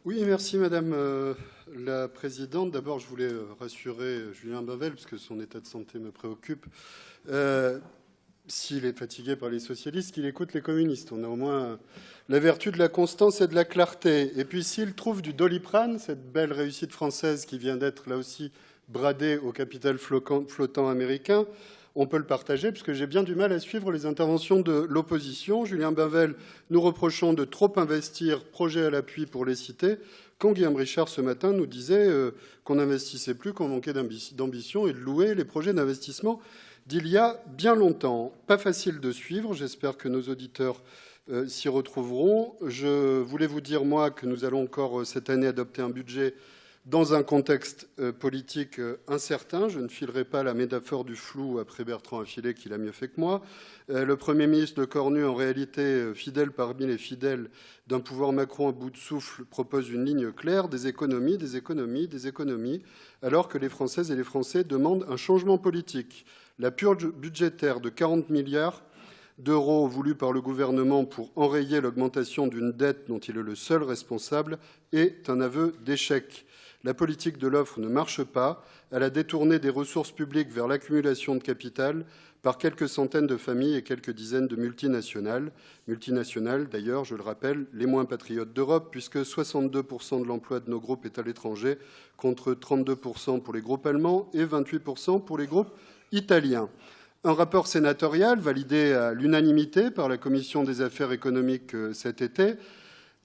Oui, merci Madame la Présidente. D'abord, je voulais rassurer Julien Bavel, parce que son état de santé me préoccupe. S'il est fatigué par les socialistes, qu'il écoute les communistes. On a au moins la vertu de la constance et de la clarté. Et puis s'il trouve du Doliprane, cette belle réussite française qui vient d'être là aussi bradée au capital flottant américain, on peut le partager, puisque j'ai bien du mal à suivre les interventions de l'opposition. Julien Bavel nous reprochant de trop investir, projet à l'appui pour les citer, quand Guillaume Richard ce matin nous disait qu'on n'investissait plus, qu'on manquait d'ambition et de louer les projets d'investissement d'il y a bien longtemps. Pas facile de suivre, j'espère que nos auditeurs s'y retrouveront. Je voulais vous dire, moi, que nous allons encore cette année adopter un budget dans un contexte politique incertain. Je ne filerai pas la métaphore du flou après Bertrand Affilé, qui l'a mieux fait que moi. Le Premier ministre Lecornu, en réalité fidèle parmi les fidèles d'un pouvoir Macron à bout de souffle, propose une ligne claire, des économies, des économies, des économies, alors que les Françaises et les Français demandent un changement politique. La purge budgétaire de 40 milliards d'euros voulue par le gouvernement pour enrayer l'augmentation d'une dette dont il est le seul responsable est un aveu d'échec. La politique de l'offre ne marche pas. Elle a détourné des ressources publiques vers l'accumulation de capital par quelques centaines de familles et quelques dizaines de multinationales. Multinationales, d'ailleurs, je le rappelle, les moins patriotes d'Europe, puisque 62% de l'emploi de nos groupes est à l'étranger, contre 32% pour les groupes allemands et 28% pour les groupes italiens. Un rapport sénatorial validé à l'unanimité par la Commission des affaires économiques cet été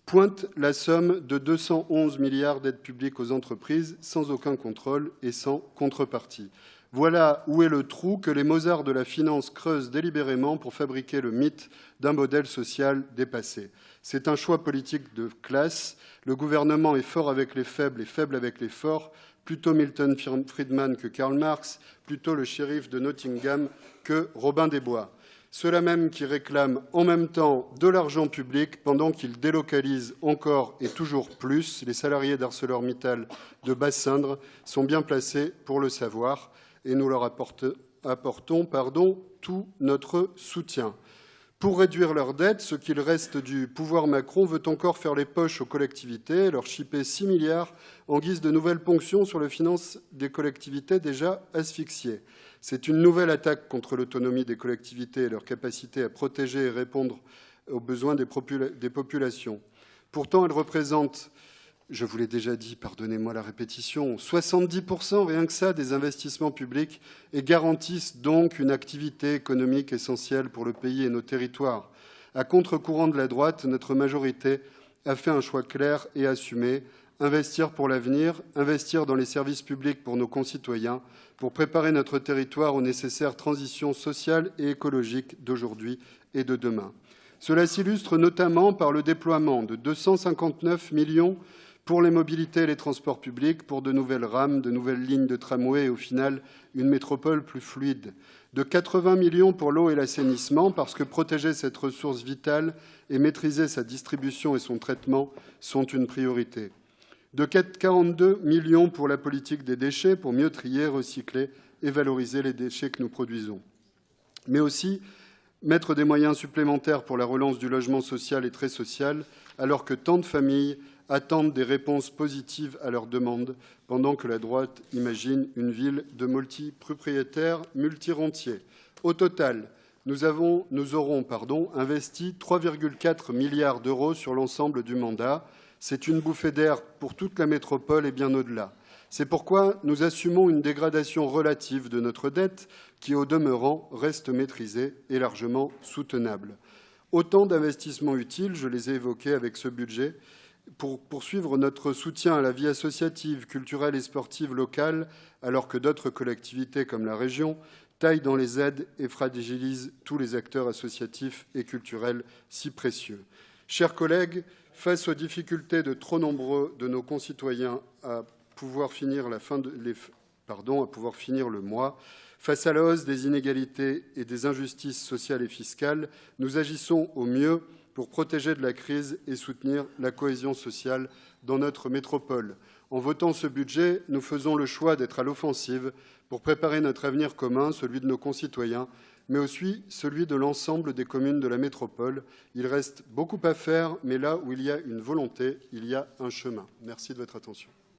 pointe la somme de 211 milliards d'aides publiques aux entreprises sans aucun contrôle et sans contrepartie. Voilà où est le trou que les Mozart de la finance creusent délibérément pour fabriquer le mythe d'un modèle social dépassé. C'est un choix politique de classe. Le gouvernement est fort avec les faibles et faible avec les forts. Plutôt Milton Friedman que Karl Marx, plutôt le shérif de Nottingham que Robin des Bois. Ceux-là même qui réclament en même temps de l'argent public pendant qu'ils délocalisent encore et toujours plus. Les salariés d'ArcelorMittal de Bassindre sont bien placés pour le savoir et nous leur apportons tout notre soutien. Pour réduire leurs dettes, ce qu'il reste du pouvoir Macron veut encore faire les poches aux collectivités, leur chipper 6 milliards en guise de nouvelles ponctions sur les finances des collectivités déjà asphyxiées. C'est une nouvelle attaque contre l'autonomie des collectivités et leur capacité à protéger et répondre aux besoins des populations. Pourtant, elle représente, je vous l'ai déjà dit, pardonnez-moi la répétition, 70% rien que ça des investissements publics et garantissent donc une activité économique essentielle pour le pays et nos territoires. À contre-courant de la droite, notre majorité a fait un choix clair et assumé. Investir pour l'avenir, investir dans les services publics pour nos concitoyens, pour préparer notre territoire aux nécessaires transitions sociales et écologiques d'aujourd'hui et de demain. Cela s'illustre notamment par le déploiement de 259 millions pour les mobilités et les transports publics, pour de nouvelles rames, de nouvelles lignes de tramway et au final une métropole plus fluide. De 80 millions pour l'eau et l'assainissement, parce que protéger cette ressource vitale et maîtriser sa distribution et son traitement sont une priorité. De 42 millions pour la politique des déchets, pour mieux trier, recycler et valoriser les déchets que nous produisons. Mais aussi mettre des moyens supplémentaires pour la relance du logement social et très social, alors que tant de familles attendent des réponses positives à leurs demandes, pendant que la droite imagine une ville de multipropriétaires multirentiers. Au total, nous aurons investi 3,4 milliards d'euros sur l'ensemble du mandat. C'est une bouffée d'air pour toute la métropole et bien au-delà. C'est pourquoi nous assumons une dégradation relative de notre dette qui, au demeurant, reste maîtrisée et largement soutenable. Autant d'investissements utiles, je les ai évoqués avec ce budget, pour poursuivre notre soutien à la vie associative, culturelle et sportive locale, alors que d'autres collectivités comme la région taillent dans les aides et fragilisent tous les acteurs associatifs et culturels si précieux. Chers collègues, face aux difficultés de trop nombreux de nos concitoyens à pouvoir finir le mois, face à la hausse des inégalités et des injustices sociales et fiscales, nous agissons au mieux pour protéger de la crise et soutenir la cohésion sociale dans notre métropole. En votant ce budget, nous faisons le choix d'être à l'offensive pour préparer notre avenir commun, celui de nos concitoyens, mais aussi celui de l'ensemble des communes de la métropole. Il reste beaucoup à faire, mais là où il y a une volonté, il y a un chemin. Merci de votre attention.